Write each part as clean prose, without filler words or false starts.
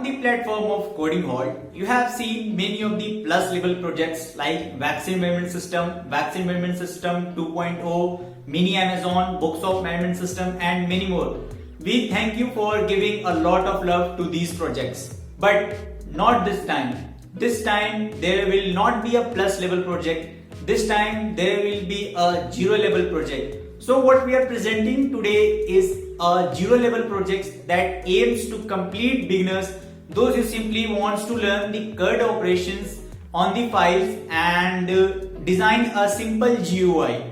On the platform of Coding Hall, you have seen many of the plus level projects like Vaccine Management System 2.0, Mini Amazon, Books of Management System and many more. We thank you for giving a lot of love to these projects. But not this time. This time there will not be a plus level project. This time there will be a zero level project. So what we are presenting today is a zero level project that aims to complete beginners, those who simply wants to learn the CRUD operations on the files and design a simple GUI.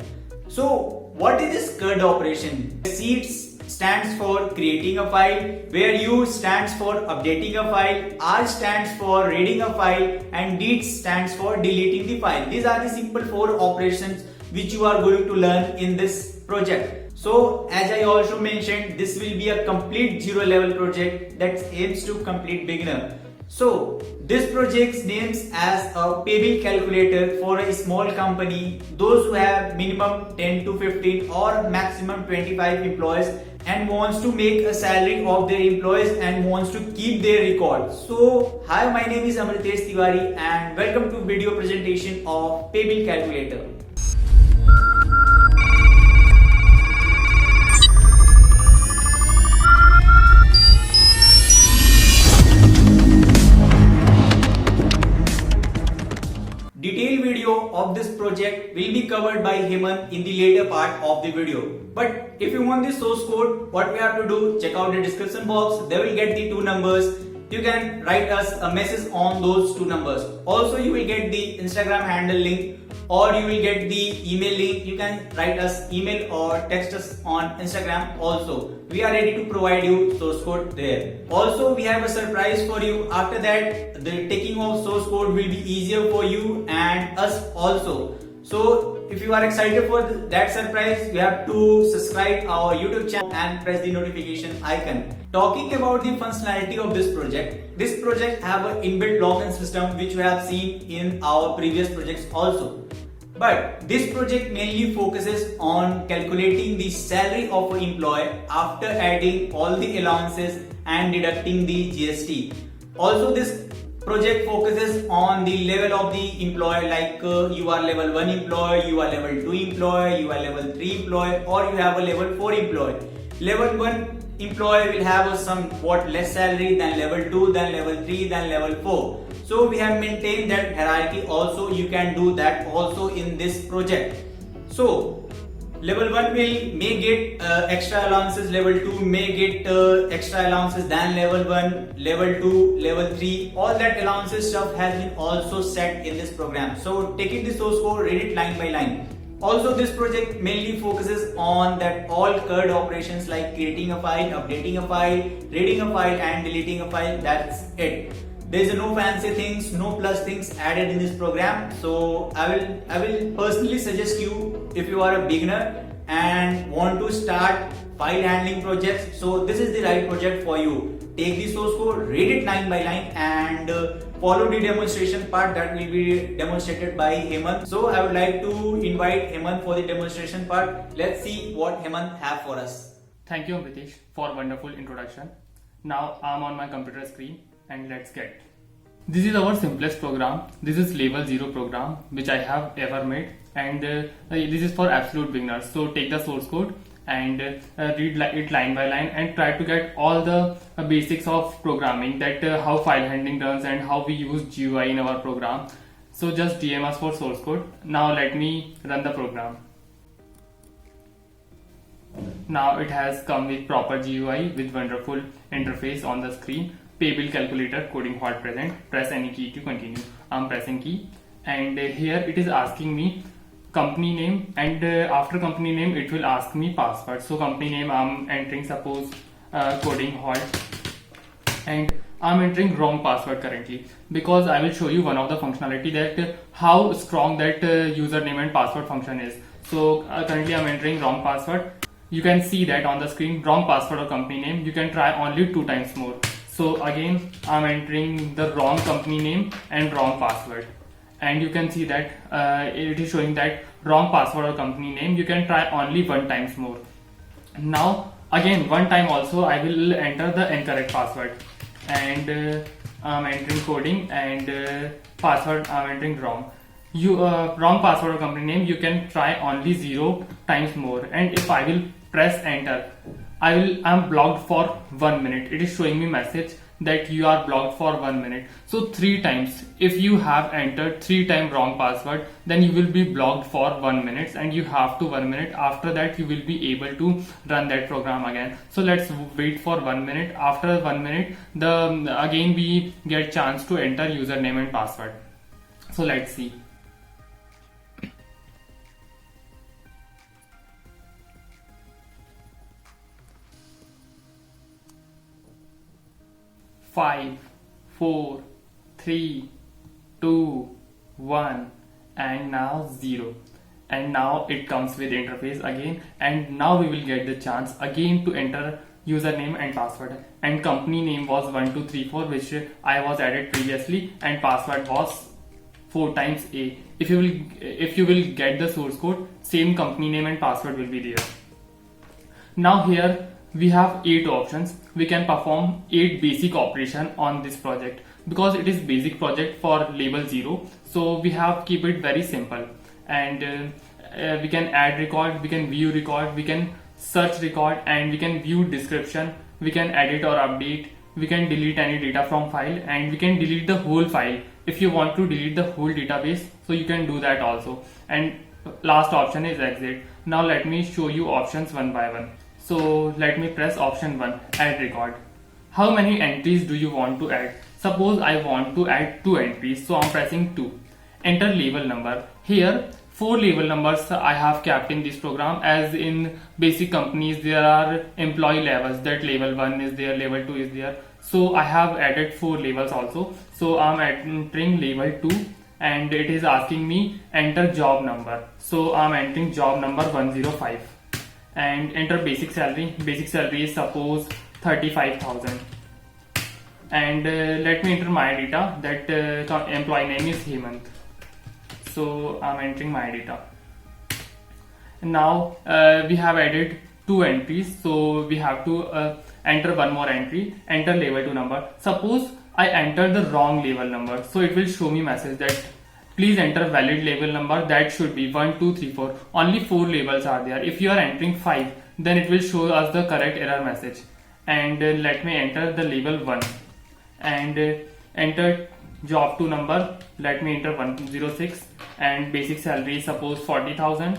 So what is this CRUD operation? C stands for creating a file, where U stands for updating a file, R stands for reading a file and D stands for deleting the file. These are the simple 4 operations which you are going to learn in this project. So as I also mentioned, this will be a complete zero level project that aims to complete beginner. So this project names as a pay bill calculator for a small company, those who have minimum 10 to 15 or maximum 25 employees and wants to make a salary of their employees and wants to keep their records. So hi, my name is Amritesh Tiwari and welcome to video presentation of pay bill calculator. Detailed video of this project will be covered by Hemant in the later part of the video. But if you want the source code, what we have to do, check out the description box. There will get the 2 numbers. You can write us a message on those 2 numbers. Also, you will get the Instagram handle link or you will get the email link. You can write us email or text us on Instagram also. We are ready to provide you source code there. Also, we have a surprise for you. After that, the taking of source code will be easier for you and us also. So if you are excited for that surprise, you have to subscribe our YouTube channel and press the notification icon. Talking about the functionality of this project have an inbuilt login system which we have seen in our previous projects also. But this project mainly focuses on calculating the salary of an employee after adding all the allowances and deducting the GST. Also, this project focuses on the level of the employee, like you are level 1 employee, you are level 2 employee, you are level 3 employee or you have a level 4 employee. Level 1 employee will have a somewhat less salary than level 2, than level 3, than level 4. So we have maintained that hierarchy also. You can do that also in this project. So level 1 may get extra allowances, level 2 may get extra allowances than level 1, level 2, level 3. All that allowances stuff has been also set in this program. So taking the source code, read it line by line. Also, this project mainly focuses on that all CRUD operations like creating a file, updating a file, reading a file and deleting a file. That's it. There is no fancy things, no plus things added in this program. So I will personally suggest you, if you are a beginner and want to start file handling projects, so this is the right project for you. Take the source code, read it line by line and follow the demonstration part that will be demonstrated by Hemant. So I would like to invite Hemant for the demonstration part. Let's see what Hemant have for us. Thank you, Amritesh, for wonderful introduction. Now I'm on my computer screen and let's get. This is our simplest program. This is level 0 program which I have ever made, and this is for absolute beginners. So take the source code and read it line by line and try to get all the basics of programming, that how file handling runs and how we use GUI in our program. So just DM us for source code. Now let me run the program. Now it has come with proper GUI with wonderful interface on the screen. Pay bill calculator, coding hard present. Press any key to continue. I'm pressing key and here it is asking me company name, and after company name it will ask me password. So company name I'm entering, suppose coding hard, and I'm entering wrong password currently because I will show you one of the functionality that how strong that username and password function is. So currently I'm entering wrong password. You can see that on the screen, wrong password or company name. You can try only 2 times more. So again I'm entering the wrong company name and wrong password, and you can see that it is showing that wrong password or company name. You can try only 1 times more. Now again 1 time also I will enter the incorrect password, and I'm entering coding, and password I'm entering wrong. Wrong password or company name, you can try only 0 times more, and if I will press enter, I'm blocked for 1 minute. It is showing me message that you are blocked for 1 minute. So 3 times, if you have entered 3 times wrong password, then you will be blocked for 1 minute, and you have to 1 minute. After that you will be able to run that program again. So let's wait for 1 minute. After 1 minute, again we get chance to enter username and password. So let's see. Five, 4, 3, 2, 1, and now 0. And now it comes with interface again, and now we will get the chance again to enter username and password, and company name was 1234, which I was added previously, and password was 4 times A. If you will get the source code, same company name and password will be there. Now here we have 8 options. We can perform 8 basic operation on this project. Because it is basic project for level 0, so we have keep it very simple, and we can add record, we can view record, we can search record, and we can view description, we can edit or update, we can delete any data from file, and we can delete the whole file. If you want to delete the whole database, so you can do that also. And last option is exit. Now let me show you options one by one. So let me press option 1, add record. How many entries do you want to add? Suppose I want to add 2 entries, so I'm pressing 2. Enter label number. Here 4 label numbers I have kept in this program, as in basic companies there are employee levels, that level 1 is there, level 2 is there. So I have added 4 labels also. So I'm entering label 2, and it is asking me enter job number. So I'm entering job number 105. And enter basic salary. Basic salary is suppose 35,000. And let me enter my data, that employee name is Hemant. So I'm entering my data. And now we have added 2 entries, so we have to enter one more entry, enter level 2 number. Suppose I enter the wrong level number, so it will show me message that please enter valid label number, that should be 1, 2, 3, 4. Only 4 labels are there. If you are entering 5, then it will show us the correct error message. And let me enter the label 1, and enter job 2 number. Let me enter 106, and basic salary is suppose 40,000,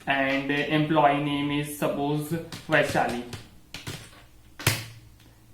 and employee name is suppose Vaishali.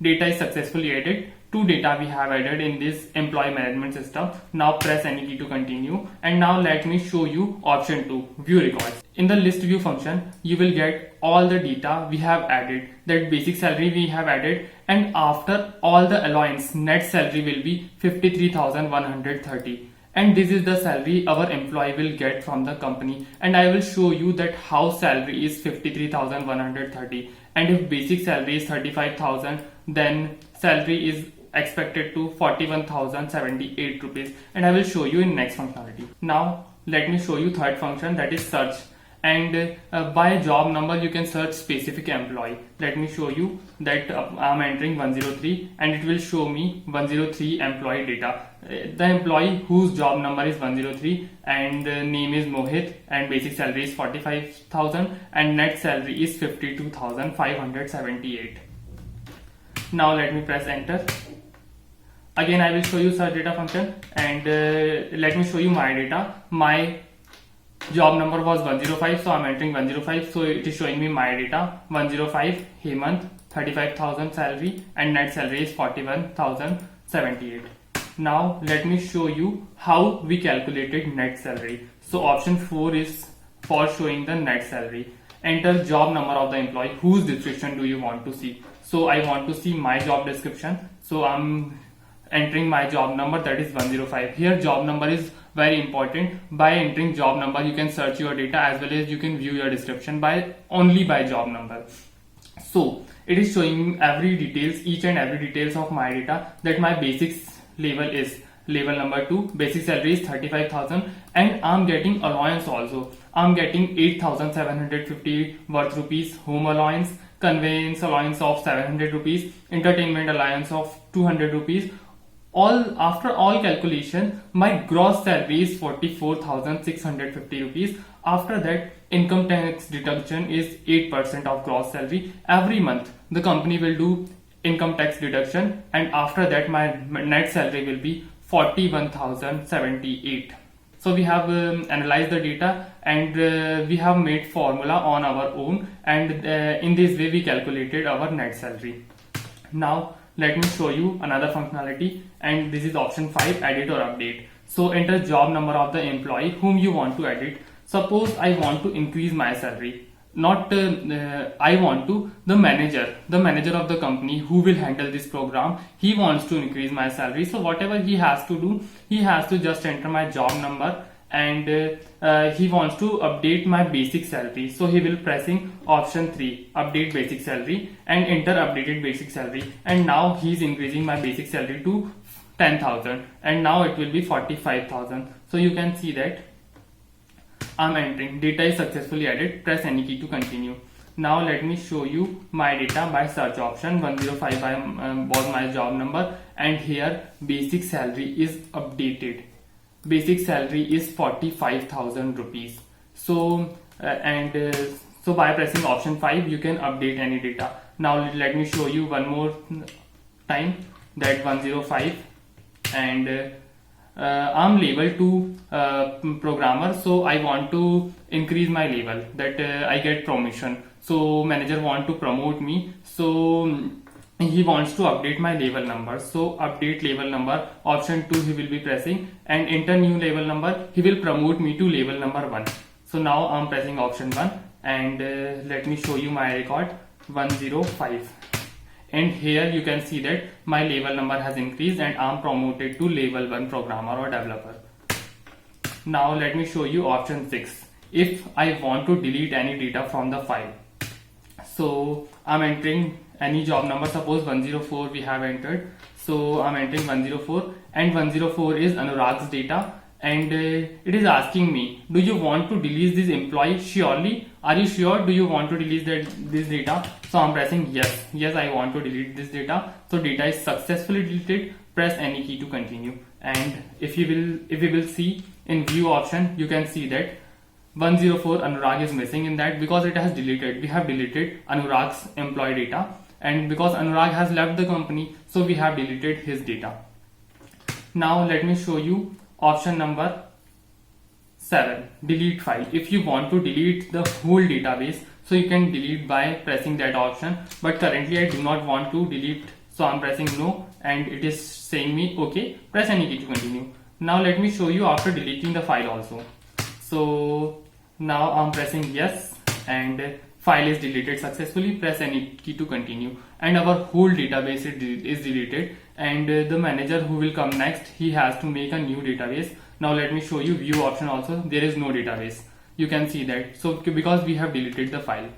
Data is successfully added. 2 data we have added in this employee management system. Now press any key to continue, and now let me show you option 2, view records. In the list view function, you will get all the data we have added, that basic salary we have added, and after all the allowance, net salary will be 53,130. And this is the salary our employee will get from the company, and I will show you that how salary is 53,130, and if basic salary is 35,000, then salary is expected to 41,078 rupees, and I will show you in next functionality. Now let me show you third function, that is search. And by job number you can search specific employee. Let me show you that I'm entering 103, and it will show me 103 employee data. The employee whose job number is 103, and name is Mohit, and basic salary is 45,000, and net salary is 52,578. Now let me press enter. Again I will show you search data function, and let me show you my data. My job number was 105, so I'm entering 105, so it is showing me my data 105 Hemant, 35,000 salary, and net salary is 41,078. Now let me show you how we calculated net salary. So option 4 is for showing the net salary. Enter job number of the employee. Whose description do you want to see? So I want to see my job description, so I'm entering my job number, that is 105. Here job number is very important. By entering job number you can search your data, as well as you can view your description only by job number. So it is showing every details, each and every details of my data, that my basics level is, Level number 2, basic salary is 35,000 and I'm getting allowance also. I'm getting 8,750 worth rupees home allowance, conveyance allowance of 700 rupees, entertainment allowance of 200 rupees. All after all calculation, my gross salary is 44,650 rupees. After that, income tax deduction is 8% of gross salary. Every month, the company will do income tax deduction, and after that, my net salary will be 41,078. So we have analyzed the data and we have made formula on our own, and in this way we calculated our net salary. Now let me show you another functionality, and this is option 5, edit or update. So enter job number of the employee whom you want to edit. Suppose I want to increase my salary, not I want to, the manager of the company who will handle this program, he wants to increase my salary. So whatever he has to do, he has to just enter my job number, and he wants to update my basic salary. So he will pressing option 3, update basic salary, and enter updated basic salary, and now he is increasing my basic salary to 10,000, and now it will be 45,000. So you can see that I'm entering, data is successfully added, press any key to continue. Now let me show you my data by search option. 105 was my job number, and here basic salary is updated. Basic salary is 45,000 rupees. So so by pressing option 5 you can update any data. Now let me show you one more time that 105, and I'm level 2 programmer, so I want to increase my level, that I get promotion. So manager want to promote me, so he wants to update my level number. So update level number, option 2 he will be pressing, and enter new level number, he will promote me to level number 1. So now I'm pressing option 1, and let me show you my record 105. And here you can see that my level number has increased and I'm promoted to level 1 programmer or developer. Now let me show you option 6. If I want to delete any data from the file, so I'm entering any job number. Suppose 104 we have entered, so I'm entering 104, and 104 is Anurag's data, and it is asking me, do you want to delete this employee? Surely, are you sure? Do you want to delete this data? So I'm pressing yes, I want to delete this data. So data is successfully deleted. Press any key to continue, and if you will see in view option, you can see that 104 Anurag is missing in that, because it has deleted. We have deleted Anurag's employee data, and because Anurag has left the company, so we have deleted his data. Now let me show you option number 7, delete file. If you want to delete the whole database, so you can delete by pressing that option, but currently I do not want to delete, so I'm pressing no, and it is saying me okay, press any key to continue. Now let me show you after deleting the file also. So now I'm pressing yes, and file is deleted successfully. Press any key to continue, and our whole database is deleted, and the manager who will come next, he has to make a new database. Now let me show you view option also. There is no database, you can see that, so because we have deleted the file.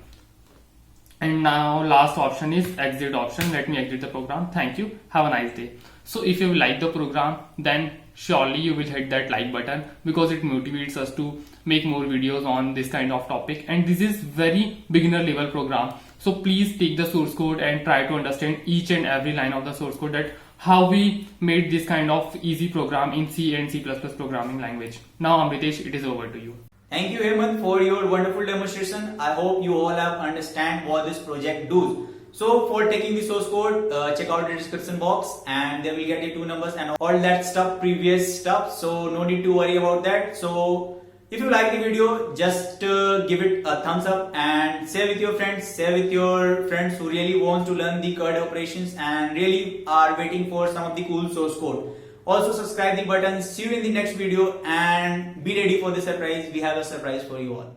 And now last option is exit option. Let me exit the program. Thank you, have a nice day. So if you like the program, then surely you will hit that like button, because it motivates us to make more videos on this kind of topic, and this is very beginner level program. So please take the source code and try to understand each and every line of the source code, that how we made this kind of easy program in C and C++ programming language. Now Amritesh, it is over to you. Thank you Hemant for your wonderful demonstration. I hope you all have understand what this project does. So for taking the source code, check out the description box, and they will get the 2 numbers and all that stuff, previous stuff. So no need to worry about that. So if you like the video, just give it a thumbs up and share with your friends, who really want to learn the CRUD operations and really are waiting for some of the cool source code. Also subscribe the button. See you in the next video, and be ready for the surprise. We have a surprise for you all.